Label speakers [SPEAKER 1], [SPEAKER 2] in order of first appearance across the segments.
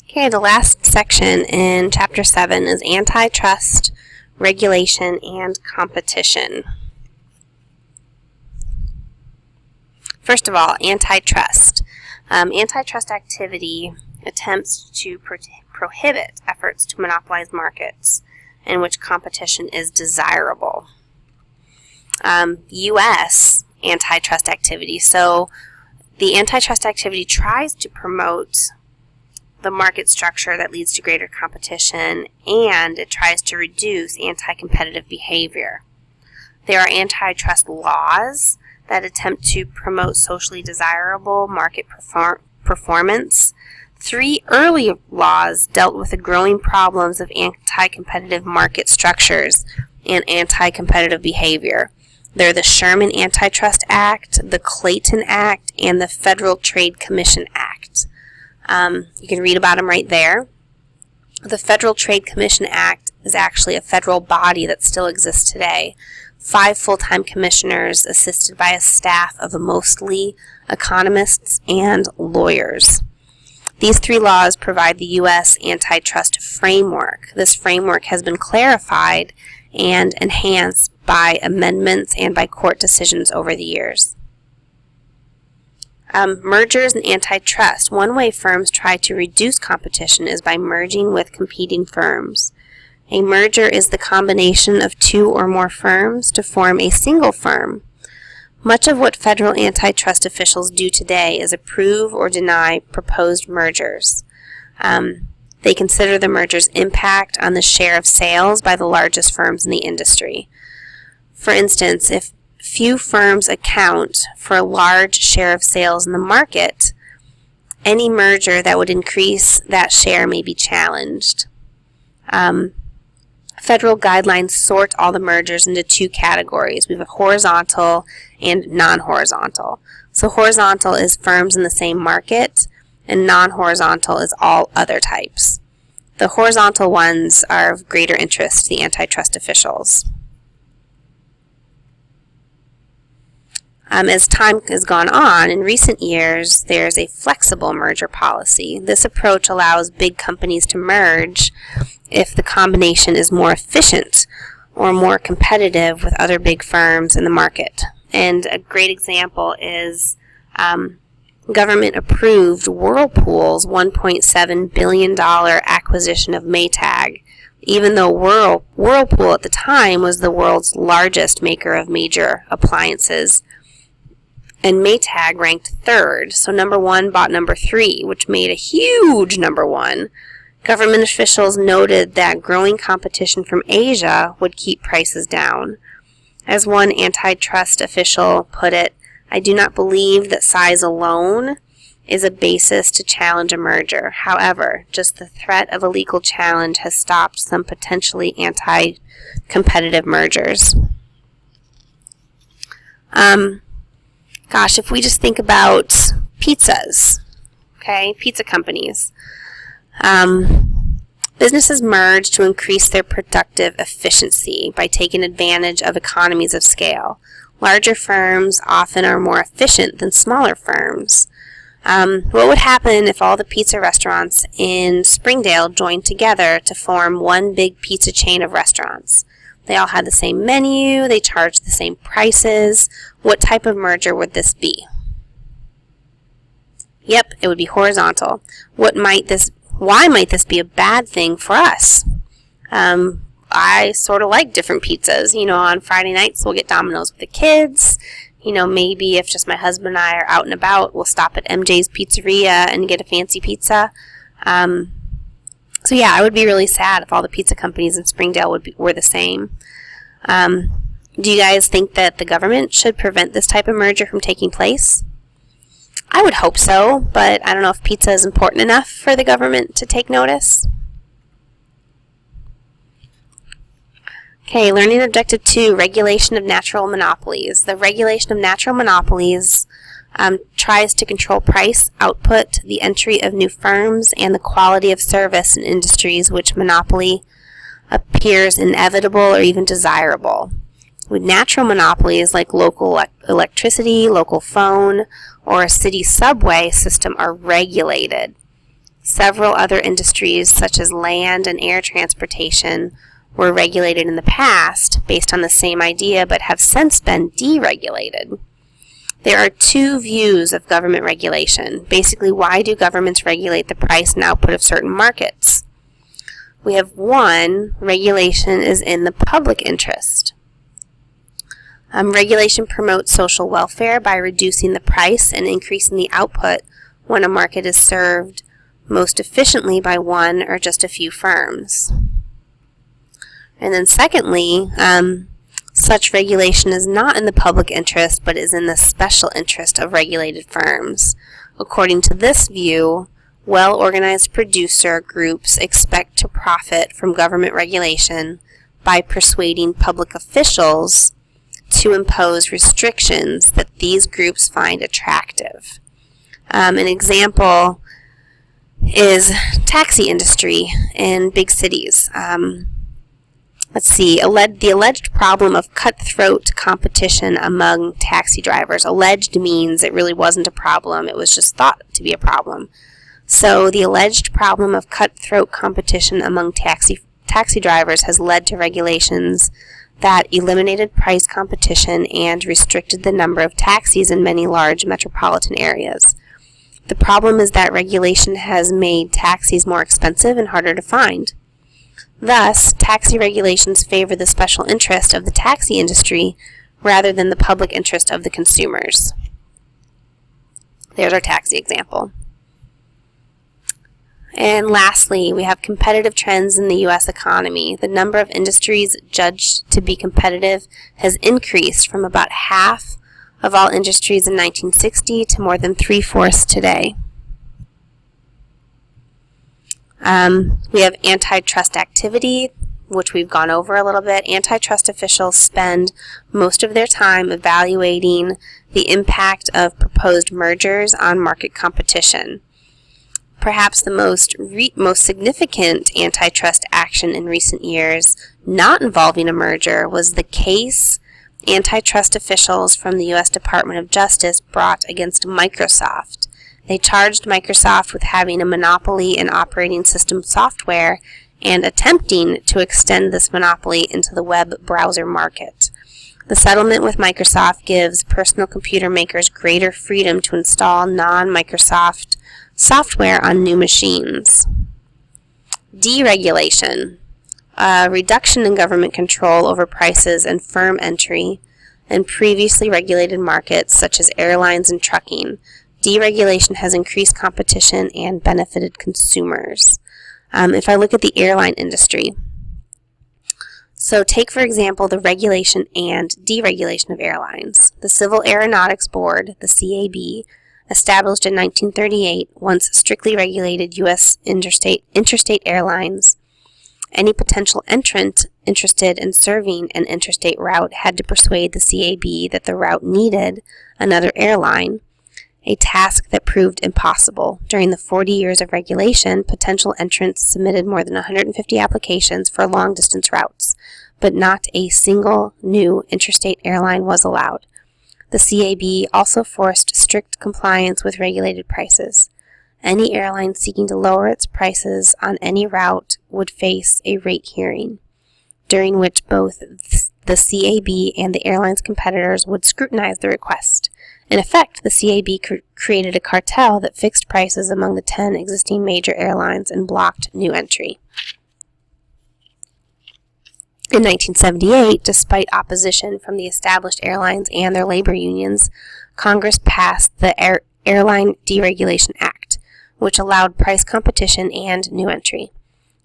[SPEAKER 1] Okay, the last section in Chapter 7 is Antitrust, Regulation, and Competition. First of all, antitrust. Antitrust activity attempts to prohibit efforts to monopolize markets in which competition is desirable. U.S. antitrust activity. So the antitrust activity tries to promote the market structure that leads to greater competition, and it tries to reduce anti-competitive behavior. There are antitrust laws that attempt to promote socially desirable market performance. 3 early laws dealt with the growing problems of anti-competitive market structures and anti-competitive behavior. They're the Sherman Antitrust Act, the Clayton Act, and the Federal Trade Commission Act. You can read about them right there. The Federal Trade Commission Act is actually a federal body that still exists today. 5 full-time commissioners assisted by a staff of mostly economists and lawyers. These 3 laws provide the U.S. antitrust framework. This framework has been clarified and enhanced by amendments and by court decisions over the years. Mergers and antitrust. One way firms try to reduce competition is by merging with competing firms. A merger is the combination of 2 or more firms to form a single firm. Much of what federal antitrust officials do today is approve or deny proposed mergers. They consider the merger's impact on the share of sales by the largest firms in the industry. For instance, if few firms account for a large share of sales in the market, any merger that would increase that share may be challenged. Federal guidelines sort all the mergers into 2 categories. We have horizontal and non-horizontal. So horizontal is firms in the same market, and non-horizontal is all other types. The horizontal ones are of greater interest to the antitrust officials. As time has gone on, in recent years, there's a flexible merger policy. This approach allows big companies to merge if the combination is more efficient or more competitive with other big firms in the market. And a great example is government-approved Whirlpool's $1.7 billion acquisition of Maytag, even though Whirlpool at the time was the world's largest maker of major appliances. And Maytag ranked 3rd, so number 1 bought number 3, which made a huge number 1. Government officials noted that growing competition from Asia would keep prices down. As one antitrust official put it, "I do not believe that size alone is a basis to challenge a merger. However, just the threat of a legal challenge has stopped some potentially anti-competitive mergers." Gosh, if we just think about pizzas, okay, pizza companies. Businesses merge to increase their productive efficiency by taking advantage of economies of scale. Larger firms often are more efficient than smaller firms. What would happen if all the pizza restaurants in Springdale joined together to form one big pizza chain of restaurants? They all had the same menu, they charged the same prices. What type of merger would this be? Yep, it would be horizontal. Why might this be a bad thing for us? I sort of like different pizzas. On Friday nights we'll get Domino's with the kids. Maybe if just my husband and I are out and about, we'll stop at MJ's Pizzeria and get a fancy pizza. So yeah, I would be really sad if all the pizza companies in Springdale were the same. Do you guys think that the government should prevent this type of merger from taking place? I would hope so, but I don't know if pizza is important enough for the government to take notice. Okay, learning objective 2, regulation of natural monopolies. The regulation of natural monopolies tries to control price, output, the entry of new firms, and the quality of service in industries which monopoly appears inevitable or even desirable. With natural monopolies like local electricity, local phone, or a city subway system are regulated. Several other industries, such as land and air transportation, were regulated in the past based on the same idea but have since been deregulated. There are two views of government regulation. Basically, why do governments regulate the price and output of certain markets? We have one, regulation is in the public interest. Regulation promotes social welfare by reducing the price and increasing the output when a market is served most efficiently by one or just a few firms. And then secondly, such regulation is not in the public interest but is in the special interest of regulated firms. According to this view, well-organized producer groups expect to profit from government regulation by persuading public officials to impose restrictions that these groups find attractive. An example is taxi industry in big cities. Let's see, the alleged problem of cutthroat competition among taxi drivers. Alleged means it really wasn't a problem, it was just thought to be a problem. So the alleged problem of cutthroat competition among taxi drivers has led to regulations that eliminated price competition and restricted the number of taxis in many large metropolitan areas. The problem is that regulation has made taxis more expensive and harder to find. Thus, taxi regulations favor the special interest of the taxi industry rather than the public interest of the consumers. There's our taxi example. And lastly, we have competitive trends in the U.S. economy. The number of industries judged to be competitive has increased from about half of all industries in 1960 to more than 3/4 today. We have antitrust activity, which we've gone over a little bit. Antitrust officials spend most of their time evaluating the impact of proposed mergers on market competition. Perhaps the most significant antitrust action in recent years, not involving a merger, was the case antitrust officials from the U.S. Department of Justice brought against Microsoft. They charged Microsoft with having a monopoly in operating system software and attempting to extend this monopoly into the web browser market. The settlement with Microsoft gives personal computer makers greater freedom to install non-Microsoft software on new machines. Deregulation, a reduction in government control over prices and firm entry in previously regulated markets such as airlines and trucking. Deregulation has increased competition and benefited consumers. If I look at the airline industry, so take for example the regulation and deregulation of airlines. The Civil Aeronautics Board, the CAB, established in 1938, once strictly regulated U.S. interstate airlines. Any potential entrant interested in serving an interstate route had to persuade the CAB that the route needed another airline, a task that proved impossible. During the 40 years of regulation, potential entrants submitted more than 150 applications for long-distance routes, but not a single new interstate airline was allowed. The CAB also forced strict compliance with regulated prices. Any airline seeking to lower its prices on any route would face a rate hearing, during which both the CAB and the airline's competitors would scrutinize the request. In effect, the CAB created a cartel that fixed prices among the 10 existing major airlines and blocked new entry. In 1978, despite opposition from the established airlines and their labor unions, Congress passed the Airline Deregulation Act, which allowed price competition and new entry.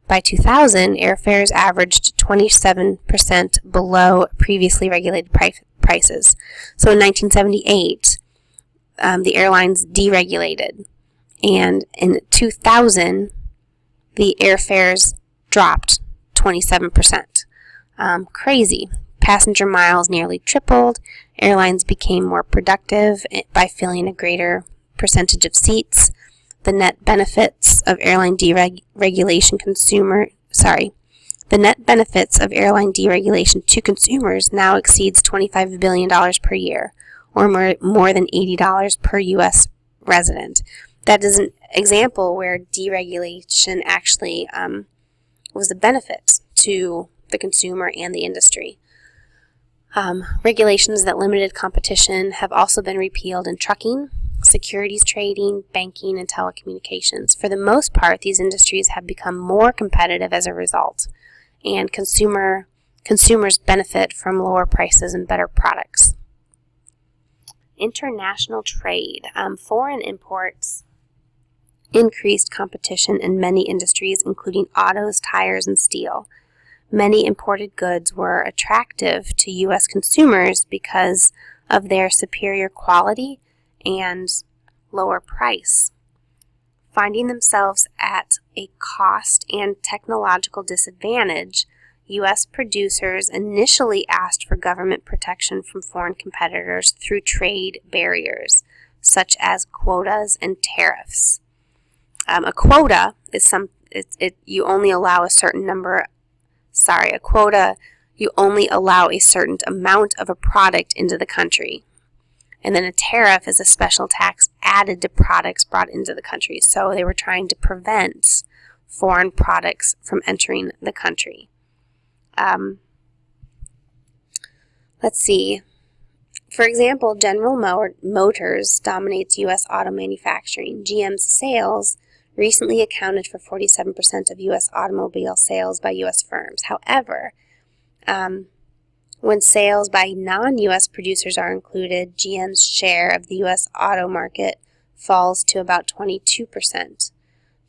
[SPEAKER 1] By 2000, airfares averaged 27% below previously regulated prices. So in 1978, the airlines deregulated, and in 2000, the airfares dropped 27%. Crazy. Passenger miles nearly tripled. Airlines became more productive by filling a greater percentage of seats. The net benefits of airline deregulation to consumers now exceeds $25 billion per year, or more than $80 per U.S. resident. That is an example where deregulation actually was a benefit to the consumer and the industry. Regulations that limited competition have also been repealed in trucking, securities trading, banking, and telecommunications. For the most part, these industries have become more competitive as a result, and consumers benefit from lower prices and better products. International trade. Foreign imports increased competition in many industries, including autos, tires, and steel. Many imported goods were attractive to U.S. consumers because of their superior quality and lower price. Finding themselves at a cost and technological disadvantage, U.S. producers initially asked for government protection from foreign competitors through trade barriers, such as quotas and tariffs. A quota is you only allow a certain a quota, you only allow a certain amount of a product into the country. And then a tariff is a special tax added to products brought into the country. So they were trying to prevent foreign products from entering the country. Let's see. For example, General Motors dominates U.S. auto manufacturing. GM's sales recently accounted for 47% of U.S. automobile sales by U.S. firms. However, when sales by non-U.S. producers are included, GM's share of the U.S. auto market falls to about 22%.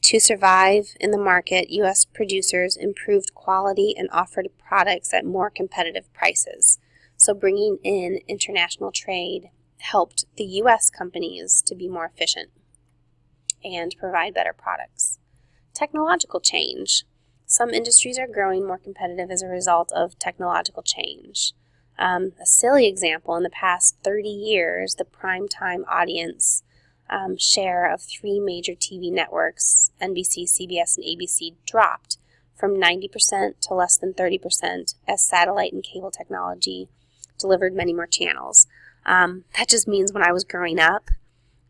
[SPEAKER 1] To survive in the market, U.S. producers improved quality and offered products at more competitive prices. So bringing in international trade helped the U.S. companies to be more efficient and provide better products. Technological change. Some industries are growing more competitive as a result of technological change. A silly example, in the past 30 years, the primetime audience share of three major TV networks, NBC, CBS, and ABC, dropped from 90% to less than 30% as satellite and cable technology delivered many more channels. That just means when I was growing up,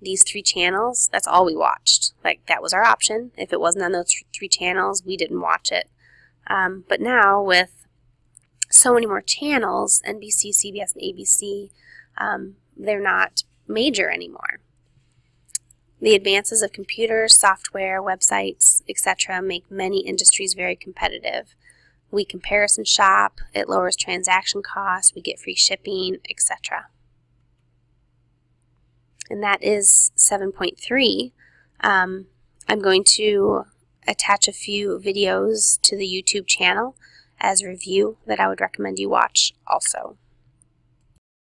[SPEAKER 1] these three channels, that's all we watched. Like, that was our option. If it wasn't on those three channels, we didn't watch it. But now, with so many more channels, NBC, CBS, and ABC, they're not major anymore. The advances of computers, software, websites, etc. make many industries very competitive. We comparison shop, it lowers transaction costs, we get free shipping, etc. And that is 7.3. I'm going to attach a few videos to the YouTube channel as a review that I would recommend you watch also.